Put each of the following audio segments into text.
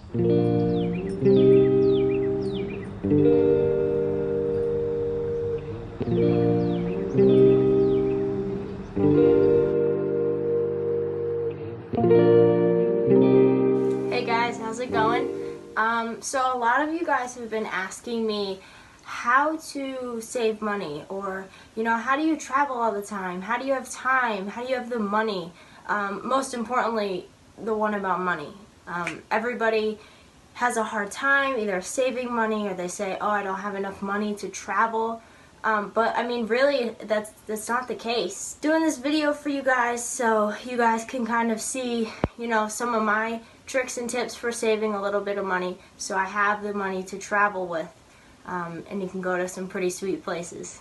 Hey guys, how's it going? So a lot of you guys have been asking me how to save money, or how do you travel all the time? How do you have time? How do you have the money? Most importantly, the one about money. Everybody has a hard time either saving money, or they say, oh, I don't have enough money to travel. But I mean, really, that's not the case. Doing this video for you guys so you guys can kind of see, some of my tricks and tips for saving a little bit of money, so I have the money to travel with, and you can go to some pretty sweet places.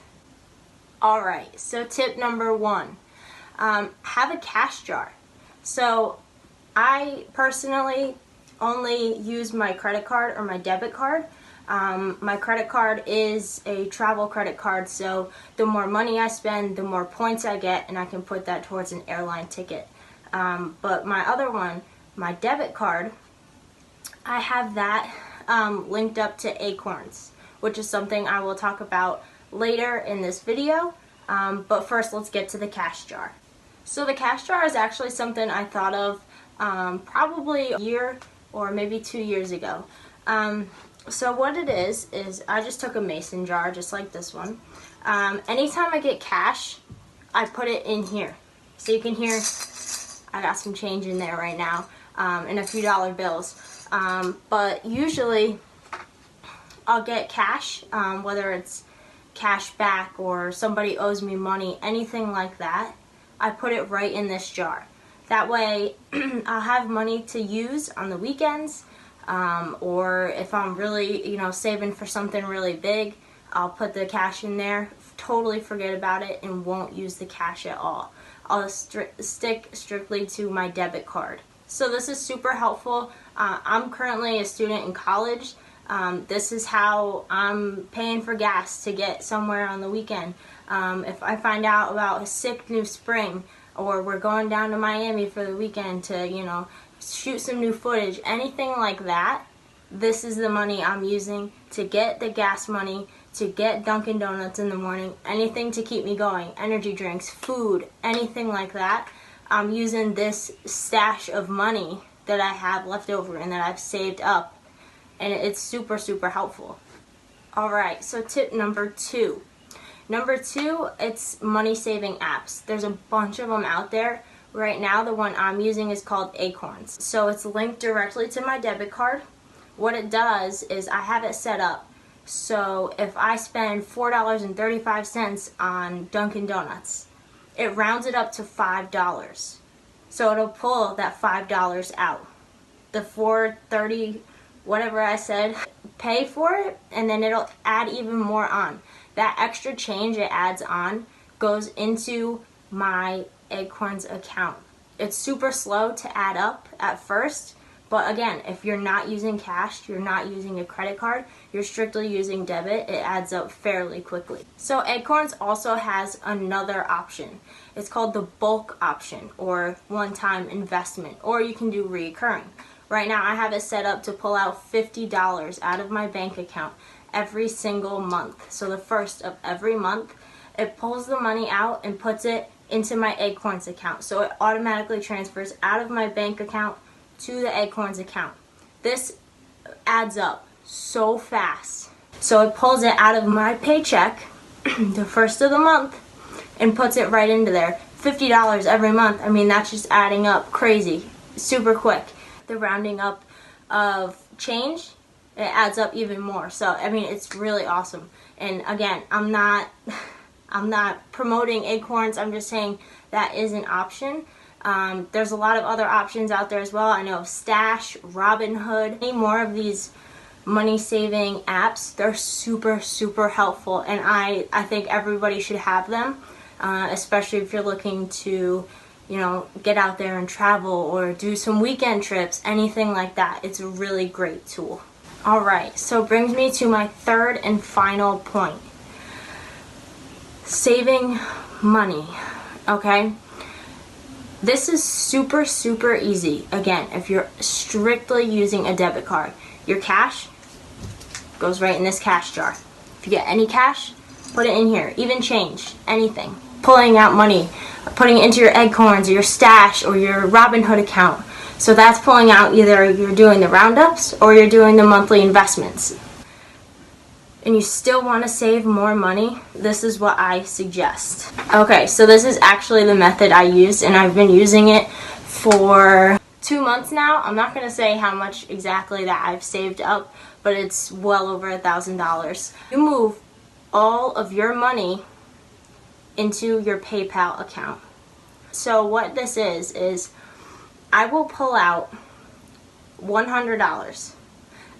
Alright, so tip number 1, have a cash jar. So I personally only use my credit card or my debit card. My credit card is a travel credit card, so the more money I spend, the more points I get, and I can put that towards an airline ticket. But my other one, my debit card, I have that linked up to Acorns, which is something I will talk about later in this video. But first, let's get to the cash jar. So the cash jar is actually something I thought of probably a year or maybe 2 years ago. So what it is I just took a mason jar just like this one. Anytime I get cash, I put it in here. So you can hear I got some change in there right now, and a few dollar bills. But usually I'll get cash, whether it's cash back or somebody owes me money, anything like that, I put it right in this jar. That way I'll have money to use on the weekends, or if I'm really, saving for something really big, I'll put the cash in there, totally forget about it, and won't use the cash at all. I'll stick strictly to my debit card. So this is super helpful. I'm currently a student in college. This is how I'm paying for gas to get somewhere on the weekend. If I find out about a sick new spring, or we're going down to Miami for the weekend to, shoot some new footage, anything like that, this is the money I'm using to get the gas money, to get Dunkin' Donuts in the morning, anything to keep me going, energy drinks, food, anything like that. I'm using this stash of money that I have left over and that I've saved up, and it's super, super helpful. Alright, so tip number 2. Number 2, it's money saving apps. There's a bunch of them out there. Right now, the one I'm using is called Acorns. So it's linked directly to my debit card. What it does is I have it set up so if I spend $4.35 on Dunkin' Donuts, it rounds it up to $5. So it'll pull that $5 out. The $4.30, whatever I said, pay for it, and then it'll add even more on. That extra change it adds on goes into my Acorns account. It's super slow to add up at first, but again, if you're not using cash, you're not using a credit card, you're strictly using debit, it adds up fairly quickly. So Acorns also has another option. It's called the bulk option, or one-time investment, or you can do recurring. Right now I have it set up to pull out $50 out of my bank account every single month. So the first of every month, it pulls the money out and puts it into my Acorns account. So it automatically transfers out of my bank account to the Acorns account. This adds up so fast. So it pulls it out of my paycheck the first of the month and puts it right into there. $50 every month. I mean, that's just adding up crazy, super quick. The rounding up of change, it adds up even more. So I mean, it's really awesome. And again, I'm not promoting Acorns. I'm just saying that is an option. There's a lot of other options out there as well. I know of Stash, Robinhood, any more of these money saving apps. They're super, super helpful, and I think everybody should have them, especially if you're looking to, get out there and travel or do some weekend trips, anything like that. It's a really great tool. Alright, so it brings me to my third and final point. Saving money, okay? This is super, super easy. Again, if you're strictly using a debit card, your cash goes right in this cash jar. If you get any cash, put it in here. Even change, anything. Pulling out money, putting it into your Acorns or your stash or your Robinhood account. So that's pulling out, either you're doing the roundups or you're doing the monthly investments. And you still want to save more money, this is what I suggest. Okay, so this is actually the method I used, and I've been using it for 2 months now. I'm not going to say how much exactly that I've saved up, but it's well over $1,000. You move all of your money into your PayPal account. So what this is I will pull out $100.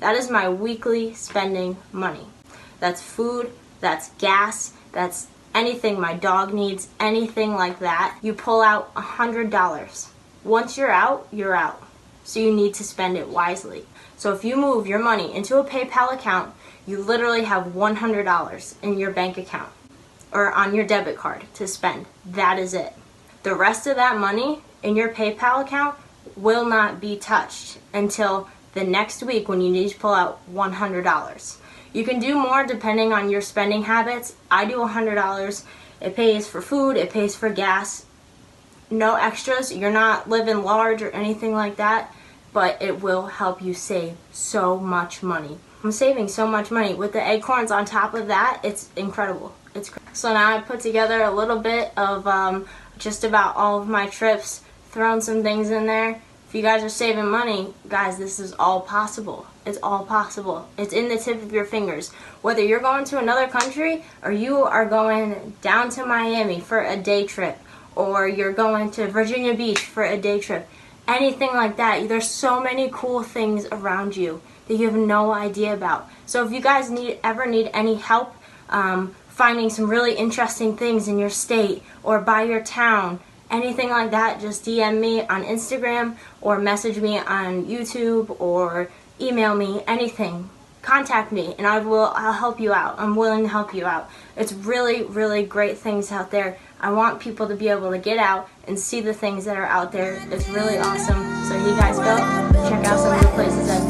That is my weekly spending money. That's food, that's gas, that's anything my dog needs, anything like that. You pull out $100. Once you're out, you're out. So you need to spend it wisely. So if you move your money into a PayPal account, you literally have $100 in your bank account or on your debit card to spend. That is it. The rest of that money in your PayPal account will not be touched until the next week when you need to pull out $100. You can do more depending on your spending habits. I do $100. It pays for food, it pays for gas. No extras. You're not living large or anything like that, but it will help you save so much money. I'm saving so much money. With the Acorns on top of that, it's incredible. So now I put together a little bit of just about all of my trips, thrown some things in there. If you guys are saving money, guys, this is all possible. It's all possible. It's in the tip of your fingers. Whether you're going to another country or you are going down to Miami for a day trip or you're going to Virginia Beach for a day trip, anything like that, there's so many cool things around you that you have no idea about. So if you guys ever need any help finding some really interesting things in your state or by your town, anything like that, just DM me on Instagram or message me on YouTube or email me, anything. Contact me and I'll help you out. I'm willing to help you out. It's really, really great things out there. I want people to be able to get out and see the things that are out there. It's really awesome. So you guys go check out some of the places I've